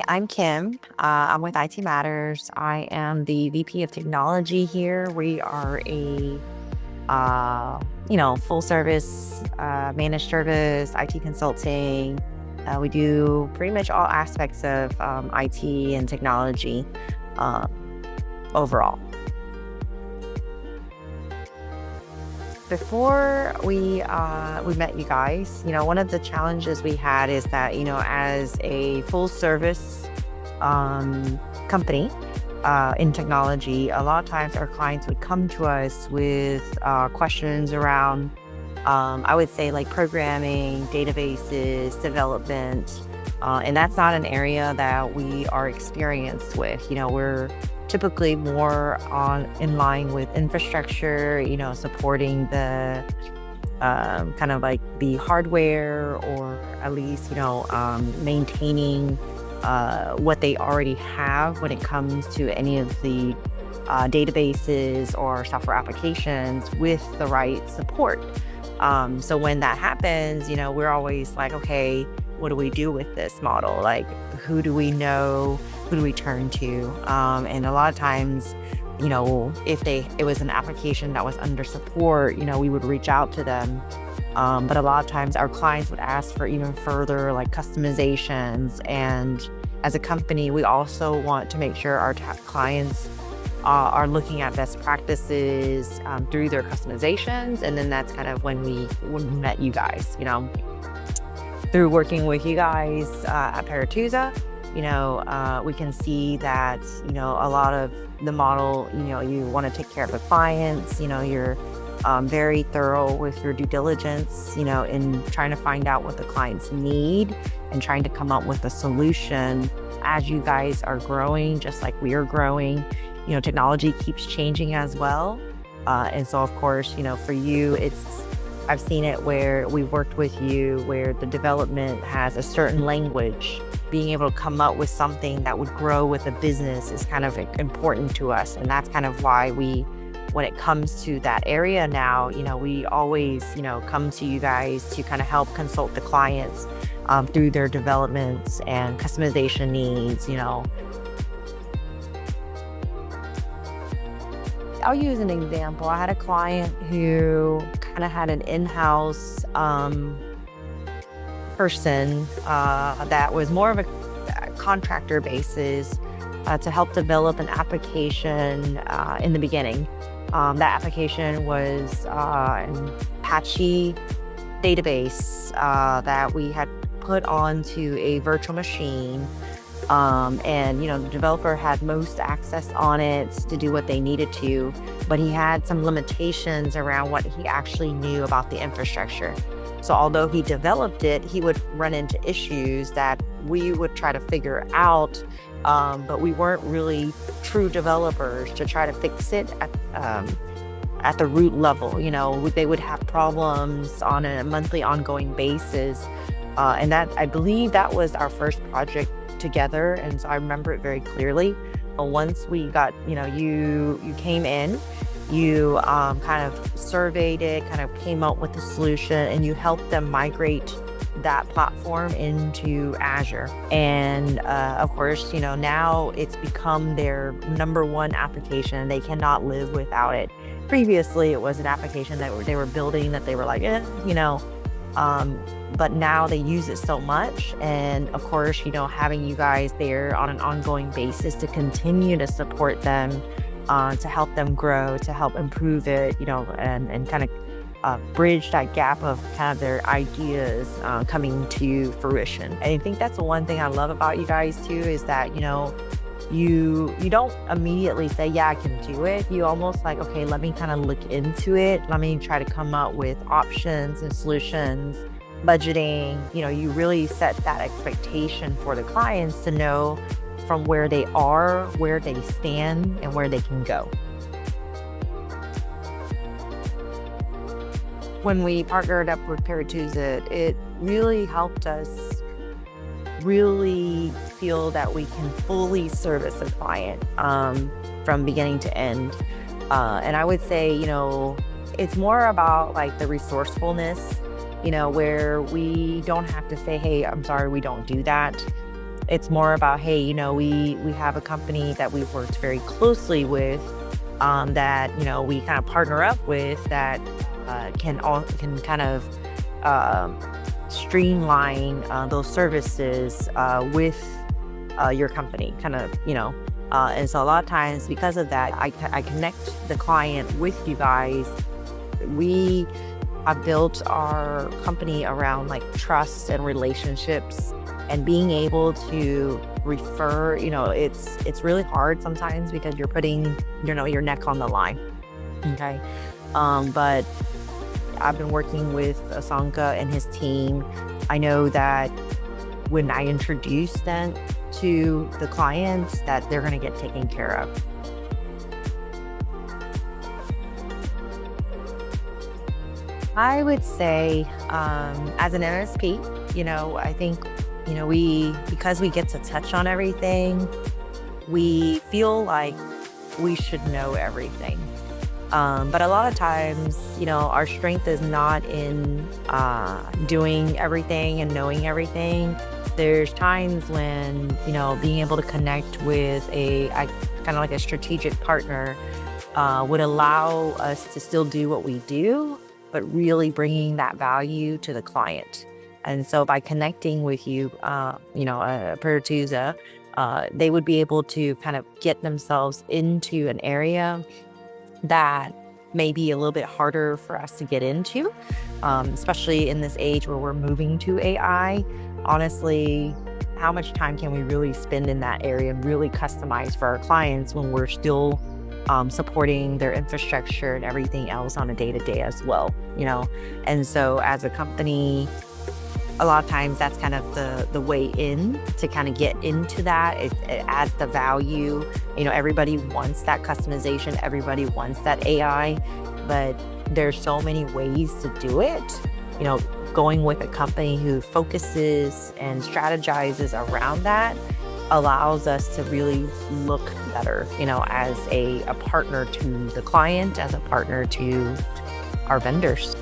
I'm Kim. I'm with IT Matters. I am the VP of Technology here. We are a full service, managed service, IT consulting. We do pretty much all aspects of IT and technology uh, overall. Before we met you guys, one of the challenges we had is that, as a full service company in technology, a lot of times our clients would come to us with questions around, I would say, like programming, databases, development, and that's not an area that we are experienced with. We're typically more in line with infrastructure, supporting the kind of like the hardware, or at least, maintaining what they already have when it comes to any of the databases or software applications with the right support. So when that happens, we're always like, okay, what do we do with this model? Like, who do we know? Who do we turn to? And a lot of times, if it was an application that was under support, we would reach out to them. But a lot of times our clients would ask for even further like customizations. And as a company, we also want to make sure our clients are looking at best practices through their customizations. And then that's kind of when we met you guys, through working with you guys at Perituza. We can see that, a lot of the model, you want to take care of the clients, you're very thorough with your due diligence, in trying to find out what the clients need and trying to come up with a solution as you guys are growing, just like we are growing. Technology keeps changing as well. And so, of course, for you, I've seen it where we've worked with you where the development has a certain language. Being able to come up with something that would grow with a business is kind of important to us. And that's kind of why when it comes to that area now, we always, come to you guys to kind of help consult the clients through their developments and customization needs. I'll use an example. I had a client who kind of had an in-house person that was more of a contractor basis to help develop an application in the beginning. That application was an Apache database that we had put onto a virtual machine. And the developer had most access on it to do what they needed to, but he had some limitations around what he actually knew about the infrastructure. So although he developed it, he would run into issues that we would try to figure out, but we weren't really true developers to try to fix it at the root level. They would have problems on a monthly ongoing basis. And that, I believe that was our first project together. And so I remember it very clearly. But once we got, you came in, you kind of surveyed it, kind of came up with a solution, and you helped them migrate that platform into Azure. And of course, now it's become their number one application. They cannot live without it. Previously, it was an application that they were building that they were like, but now they use it so much. And of course, having you guys there on an ongoing basis to continue to support them, to help them grow, to help improve it, and kind of bridge that gap of kind of their ideas coming to fruition. And I think that's the one thing I love about you guys too, is that, you don't immediately say, yeah, I can do it. You almost like, okay, let me kind of look into it. Let me try to come up with options and solutions, budgeting. You really set that expectation for the clients to know from where they are, where they stand, and where they can go. When we partnered up with Perituza, it really helped us really feel that we can fully service a client from beginning to end. And I would say, it's more about like the resourcefulness, where we don't have to say, hey, I'm sorry, we don't do that. It's more about, hey, we have a company that we've worked very closely with, that we kind of partner up with, that can kind of um, streamline those services with your company, kind of, and so a lot of times because of that, I connect the client with you guys. We have built our company around like trust and relationships, and being able to refer. It's really hard sometimes because you're putting your neck on the line. Okay. But I've been working with Asanka and his team. I know that when I introduce them to the clients, that they're going to get taken care of. I would say, as an MSP, I think, because we get to touch on everything, we feel like we should know everything. But a lot of times, our strength is not in doing everything and knowing everything. There's times when, being able to connect with kind of like a strategic partner would allow us to still do what we do, but really bringing that value to the client. And so by connecting with you, Perituza, they would be able to kind of get themselves into an area that may be a little bit harder for us to get into, especially in this age where we're moving to AI. Honestly, how much time can we really spend in that area and really customize for our clients when we're still supporting their infrastructure and everything else on a day-to-day as well, And so as a company, a lot of times that's kind of the way in to kind of get into that. It adds the value. Everybody wants that customization. Everybody wants that AI, but there's so many ways to do it. Going with a company who focuses and strategizes around that allows us to really look better, as a partner to the client, as a partner to our vendors.